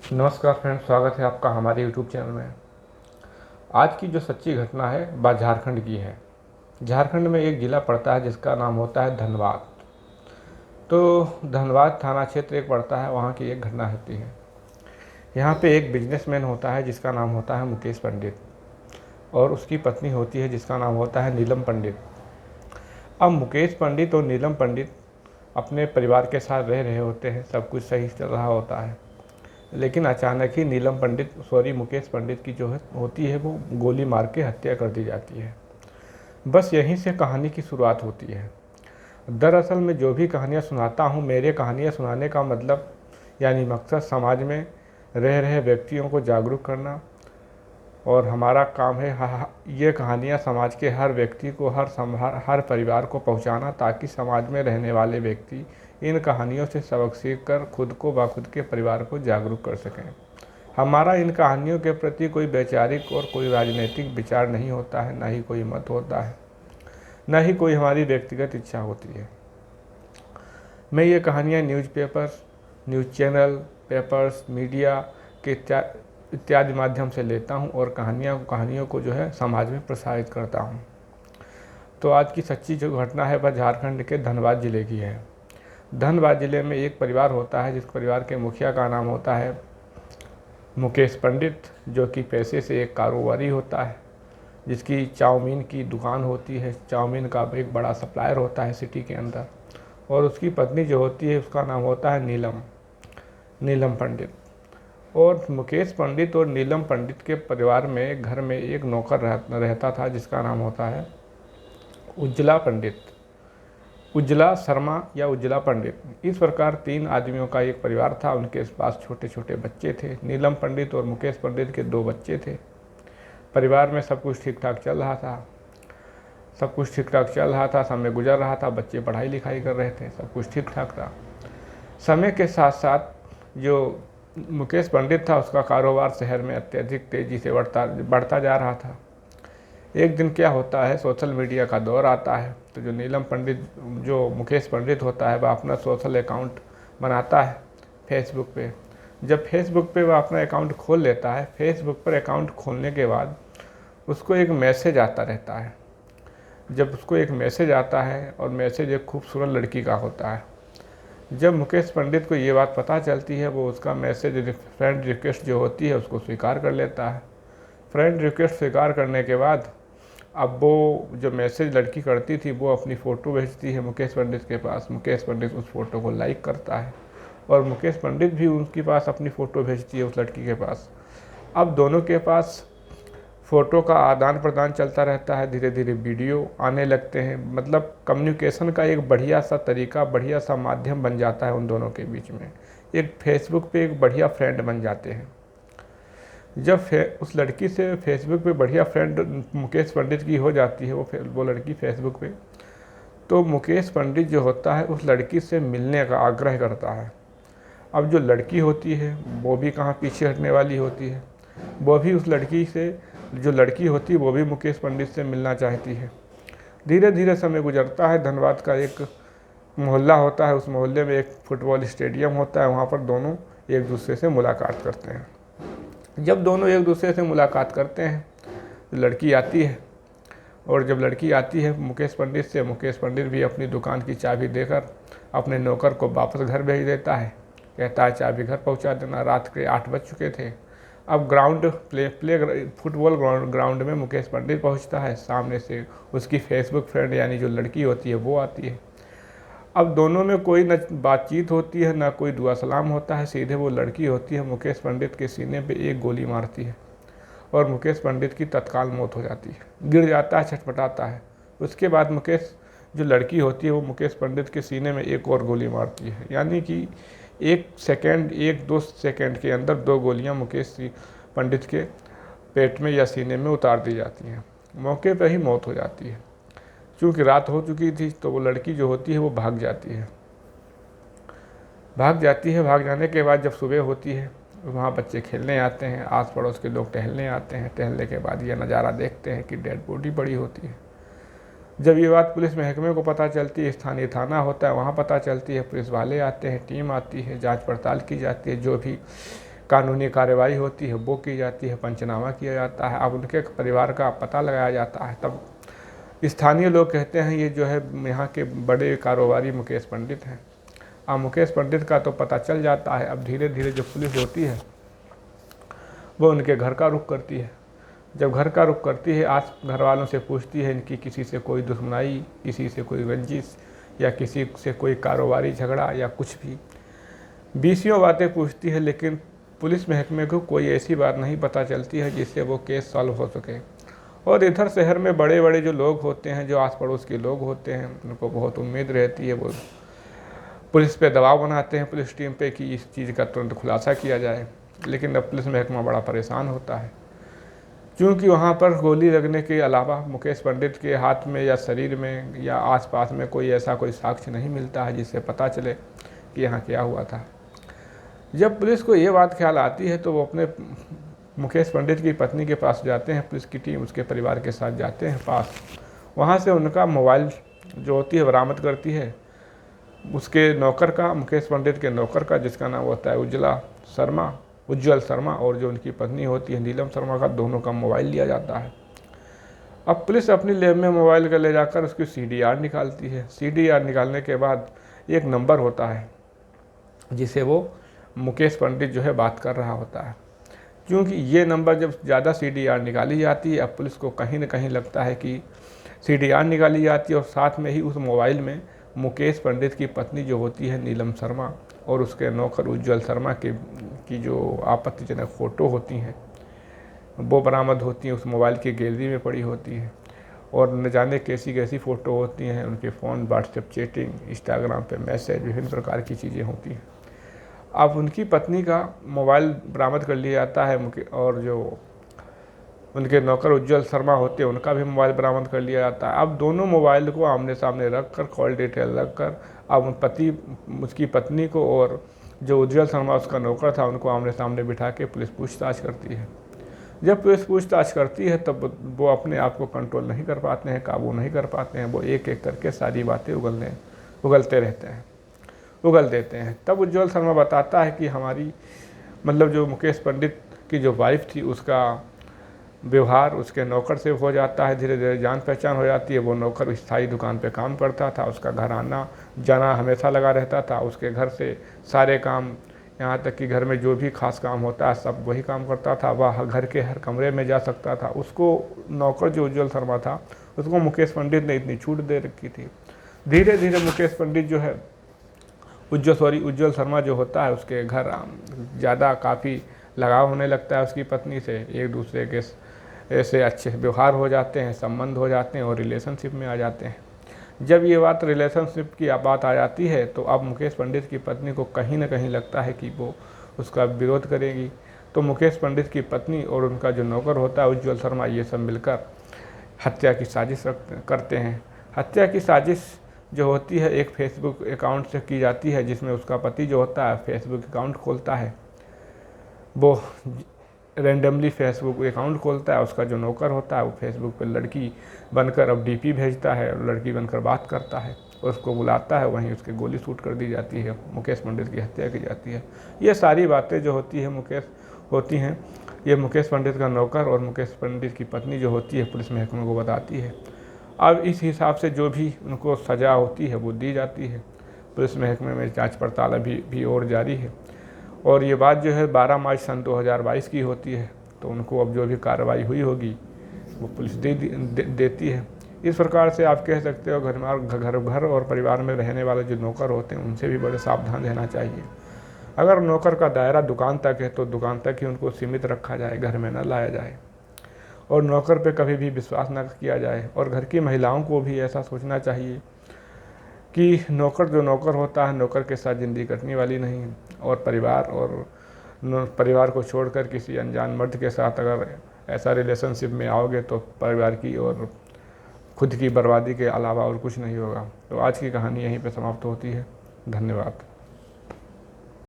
नमस्कार फ्रेंड, स्वागत है आपका हमारे यूट्यूब चैनल में। आज की जो सच्ची घटना है वह झारखंड की है। झारखंड में एक ज़िला पड़ता है जिसका नाम होता है धनबाद। तो धनबाद थाना क्षेत्र एक पड़ता है, वहाँ की एक घटना होती है। यहाँ पे एक बिजनेसमैन होता है जिसका नाम होता है मुकेश पंडित, और उसकी पत्नी होती है जिसका नाम होता है नीलम पंडित। अब मुकेश पंडित और नीलम पंडित अपने परिवार के साथ रह रहे होते हैं, सब कुछ सही चल रहा होता है। लेकिन अचानक ही मुकेश पंडित की जो है होती है वो गोली मार के हत्या कर दी जाती है। बस यहीं से कहानी की शुरुआत होती है। दरअसल मैं जो भी कहानियाँ सुनाता हूँ, मेरे कहानियाँ सुनाने का मतलब यानी मकसद समाज में रह रहे व्यक्तियों को जागरूक करना, और हमारा काम है ये कहानियाँ समाज के हर व्यक्ति को, हर परिवार को पहुँचाना, ताकि समाज में रहने वाले व्यक्ति इन कहानियों से सबक सीख कर खुद को व खुद के परिवार को जागरूक कर सकें। हमारा इन कहानियों के प्रति कोई वैचारिक और कोई राजनीतिक विचार नहीं होता है, न ही कोई मत होता है, न ही कोई हमारी व्यक्तिगत इच्छा होती है। मैं ये कहानियाँ newspapers, news channel, papers, media के इत्यादि माध्यम से लेता हूँ और कहानियों को जो है समाज में प्रसारित करता हूँ। तो आज की सच्ची जो घटना है वह झारखंड के धनबाद ज़िले की है। धनबाद ज़िले में एक परिवार होता है जिस परिवार के मुखिया का नाम होता है मुकेश पंडित, जो कि पैसे से एक कारोबारी होता है, जिसकी चाउमीन की दुकान होती है। चाउमीन का एक बड़ा सप्लायर होता है सिटी के अंदर। और उसकी पत्नी जो होती है उसका नाम होता है नीलम पंडित। और मुकेश पंडित और नीलम पंडित के परिवार में घर में एक नौकर रहता था जिसका नाम होता है उज्ज्वला शर्मा या उज्ज्वला पंडित। इस प्रकार 3 आदमियों का एक परिवार था। उनके पास छोटे छोटे बच्चे थे। नीलम पंडित और मुकेश पंडित के 2 बच्चे थे। परिवार में सब कुछ ठीक ठाक चल रहा था। समय गुजर रहा था, बच्चे पढ़ाई लिखाई कर रहे थे, सब कुछ ठीक ठाक था। समय के साथ साथ जो मुकेश पंडित था उसका कारोबार शहर में अत्यधिक तेज़ी से बढ़ता जा रहा था। एक दिन क्या होता है, सोशल मीडिया का दौर आता है। तो जो मुकेश पंडित होता है वह अपना सोशल अकाउंट बनाता है फेसबुक पे। जब फेसबुक पे वह अपना अकाउंट खोल लेता है, फेसबुक पर अकाउंट खोलने के बाद उसको एक मैसेज आता रहता है। जब उसको एक मैसेज आता है और मैसेज एक खूबसूरत लड़की का होता है। जब मुकेश पंडित को ये बात पता चलती है, वो उसका मैसेज फ्रेंड रिक्वेस्ट जो होती है उसको स्वीकार कर लेता है। फ्रेंड रिक्वेस्ट स्वीकार करने के बाद अब वो जो मैसेज लड़की करती थी वो अपनी फ़ोटो भेजती है मुकेश पंडित के पास। मुकेश पंडित उस फ़ोटो को लाइक करता है और मुकेश पंडित भी उनके पास अपनी फ़ोटो भेजती है उस लड़की के पास। अब दोनों के पास फ़ोटो का आदान प्रदान चलता रहता है। धीरे धीरे वीडियो आने लगते हैं। मतलब कम्युनिकेशन का एक बढ़िया सा तरीका, बढ़िया सा माध्यम बन जाता है उन दोनों के बीच में। एक फेसबुक पे एक बढ़िया फ्रेंड बन जाते हैं। जब उस लड़की से फेसबुक पे बढ़िया फ्रेंड मुकेश पंडित की हो जाती है, वो लड़की फेसबुक पे, तो मुकेश पंडित जो होता है उस लड़की से मिलने का आग्रह करता है। अब जो लड़की होती है वो भी कहाँ पीछे हटने वाली होती है, वो भी उस लड़की से, जो लड़की होती है वो भी मुकेश पंडित से मिलना चाहती है। धीरे धीरे समय गुजरता है। धनबाद का एक मोहल्ला होता है, उस मोहल्ले में एक फुटबॉल स्टेडियम होता है। वहाँ पर दोनों एक दूसरे से मुलाकात करते हैं। जब दोनों एक दूसरे से मुलाकात करते हैं तो लड़की आती है, और जब लड़की आती है मुकेश पंडित भी अपनी दुकान की चाबी देकर अपने नौकर को वापस घर भेज देता है। कहता है चाबी घर पहुंचा देना। रात के 8 बज चुके थे। अब फुटबॉल ग्राउंड में मुकेश पंडित पहुंचता है। सामने से उसकी फेसबुक फ्रेंड यानी जो लड़की होती है वो आती है। अब दोनों में कोई न बातचीत होती है, ना कोई दुआ सलाम होता है। सीधे वो लड़की होती है मुकेश पंडित के सीने पे एक गोली मारती है और मुकेश पंडित की तत्काल मौत हो जाती है। गिर जाता है, छटपटाता है। उसके बाद जो लड़की होती है वो मुकेश पंडित के सीने में एक और गोली मारती है। यानी कि 1-2 सेकंड के अंदर 2 गोलियां मुकेश पंडित के पेट में या सीने में उतार दी जाती हैं। मौके पर ही मौत हो जाती है। चूँकि रात हो चुकी थी तो वो लड़की जो होती है वो भाग जाती है। भाग जाने के बाद जब सुबह होती है, वहाँ बच्चे खेलने आते हैं, आस पड़ोस के लोग टहलने आते हैं। टहलने के बाद ये नज़ारा देखते हैं कि डेड बॉडी पड़ी होती है। जब ये बात पुलिस महकमे को पता चलती है, स्थानीय थाना होता है वहाँ पता चलती है, पुलिस वाले आते हैं, टीम आती है, जांच पड़ताल की जाती है। जो भी कानूनी कार्रवाई होती है वो की जाती है, पंचनामा किया जाता है। अब उनके परिवार का पता लगाया जाता है। तब स्थानीय लोग कहते हैं ये जो है यहाँ के बड़े कारोबारी मुकेश पंडित हैं। अब मुकेश पंडित का तो पता चल जाता है। अब धीरे धीरे जो पुलिस होती है वो उनके घर का रुख करती है। जब घर का रुख करती है, आस घर वालों से पूछती है इनकी किसी से कोई दुश्मनाई, किसी से कोई रंजिश या किसी से कोई कारोबारी झगड़ा या कुछ भी, बीसियों बातें पूछती है, लेकिन पुलिस महकमे को कोई ऐसी बात नहीं पता चलती है जिससे वो केस सॉल्व हो सके। और इधर शहर में बड़े बड़े जो लोग होते हैं, जो आस पड़ोस के लोग होते हैं, उनको बहुत उम्मीद रहती है, वो पुलिस पे दबाव बनाते हैं पुलिस टीम पे कि इस चीज़ का तुरंत खुलासा किया जाए। लेकिन अब पुलिस महकमा बड़ा परेशान होता है, क्योंकि वहाँ पर गोली लगने के अलावा मुकेश पंडित के हाथ में या शरीर में या आसपास में कोई ऐसा कोई साक्ष्य नहीं मिलता है जिससे पता चले कि यहाँ क्या हुआ था। जब पुलिस को ये बात ख्याल आती है तो वो अपने मुकेश पंडित की पत्नी के पास जाते हैं। पुलिस की टीम उसके परिवार के साथ जाते हैं पास। वहाँ से उनका मोबाइल जो होती है बरामद करती है, उसके नौकर का, मुकेश पंडित के नौकर का, जिसका नाम होता है उज्ज्वल शर्मा, और जो उनकी पत्नी होती है नीलम शर्मा का, दोनों का मोबाइल लिया जाता है। अब पुलिस अपनी लैब में मोबाइल का ले जाकर उसकी CDR निकालती है। CDR निकालने के बाद एक नंबर होता है जिसे वो मुकेश पंडित जो है बात कर रहा होता है। क्योंकि ये नंबर जब ज़्यादा CDR निकाली जाती है, अब पुलिस को कहीं ना कहीं लगता है कि CDR निकाली जाती है और साथ में ही उस मोबाइल में मुकेश पंडित की पत्नी जो होती है नीलम शर्मा और उसके नौकर उज्ज्वल शर्मा की जो आपत्तिजनक फ़ोटो होती हैं वो बरामद होती हैं, उस मोबाइल की गैलरी में पड़ी होती है। और न जाने कैसी कैसी फ़ोटो होती हैं, उनके फ़ोन, व्हाट्सएप चैटिंग, इंस्टाग्राम पे मैसेज, विभिन्न प्रकार की चीज़ें होती हैं। अब उनकी पत्नी का मोबाइल बरामद कर लिया जाता है और जो उनके नौकर उज्ज्वल शर्मा होते हैं उनका भी मोबाइल बरामद कर लिया जाता है। अब दोनों मोबाइल को आमने सामने रख कर, कॉल डिटेल रख कर, अब उसकी पत्नी को और जो उज्ज्वल शर्मा उसका नौकर था उनको आमने सामने बिठा के पुलिस पूछताछ करती है। जब पुलिस पूछताछ करती है तब वो अपने आप को कंट्रोल नहीं कर पाते हैं, काबू नहीं कर पाते हैं। वो एक एक करके सारी बातें उगल देते हैं। तब उज्ज्वल शर्मा बताता है कि हमारी मतलब जो मुकेश पंडित की जो वाइफ थी उसका व्यवहार उसके नौकर से हो जाता है, धीरे धीरे जान पहचान हो जाती है। वो नौकर स्थायी दुकान पे काम करता था, उसका घर आना जाना हमेशा लगा रहता था। उसके घर से सारे काम, यहाँ तक कि घर में जो भी खास काम होता है सब वही काम करता था। वह घर के हर कमरे में जा सकता था। उसको नौकर जो उज्ज्वल शर्मा था उसको मुकेश पंडित ने इतनी छूट दे रखी थी। धीरे धीरे मुकेश पंडित जो है उज्ज्वल शर्मा जो होता है उसके घर ज़्यादा काफ़ी लगाव होने लगता है उसकी पत्नी से। एक दूसरे के ऐसे अच्छे व्यवहार हो जाते हैं, संबंध हो जाते हैं और रिलेशनशिप में आ जाते हैं। जब ये बात रिलेशनशिप की बात आ जाती है तो अब मुकेश पंडित की पत्नी को कहीं ना कहीं लगता है कि वो उसका विरोध करेगी। तो मुकेश पंडित की पत्नी और उनका जो नौकर होता है उज्ज्वल शर्मा, ये सब मिलकर हत्या की साजिश करते हैं। हत्या की साजिश जो होती है एक फेसबुक अकाउंट से की जाती है, जिसमें उसका पति जो होता है फेसबुक अकाउंट खोलता है। वो रैंडमली फेसबुक अकाउंट खोलता है। उसका जो नौकर होता है वो फेसबुक पर लड़की बनकर अब DP भेजता है, लड़की बनकर बात करता है, उसको बुलाता है, वहीं उसके गोली शूट कर दी जाती है, मुकेश पंडित की हत्या की जाती है। ये सारी बातें जो होती हैं ये मुकेश पंडित का नौकर और मुकेश पंडित की पत्नी जो होती है पुलिस महकमे को बताती है। अब इस हिसाब से जो भी उनको सज़ा होती है वो दी जाती है। पुलिस महकमे में जांच पड़ताल अभी और जारी है। और ये बात जो है 12 मार्च सन 2022 की होती है। तो उनको अब जो भी कार्रवाई हुई होगी वो पुलिस देती है। इस प्रकार से आप कह सकते हो घर और परिवार में रहने वाले जो नौकर होते हैं उनसे भी बड़े सावधान रहना चाहिए। अगर नौकर का दायरा दुकान तक है तो दुकान तक ही उनको सीमित रखा जाए, घर में न लाया जाए। और नौकर पे कभी भी विश्वास न किया जाए। और घर की महिलाओं को भी ऐसा सोचना चाहिए कि नौकर होता है, नौकर के साथ ज़िंदगी कटने वाली नहीं। और परिवार को छोड़कर किसी अनजान मर्द के साथ अगर ऐसा रिलेशनशिप में आओगे तो परिवार की और खुद की बर्बादी के अलावा और कुछ नहीं होगा। तो आज की कहानी यहीं पे समाप्त होती है। धन्यवाद।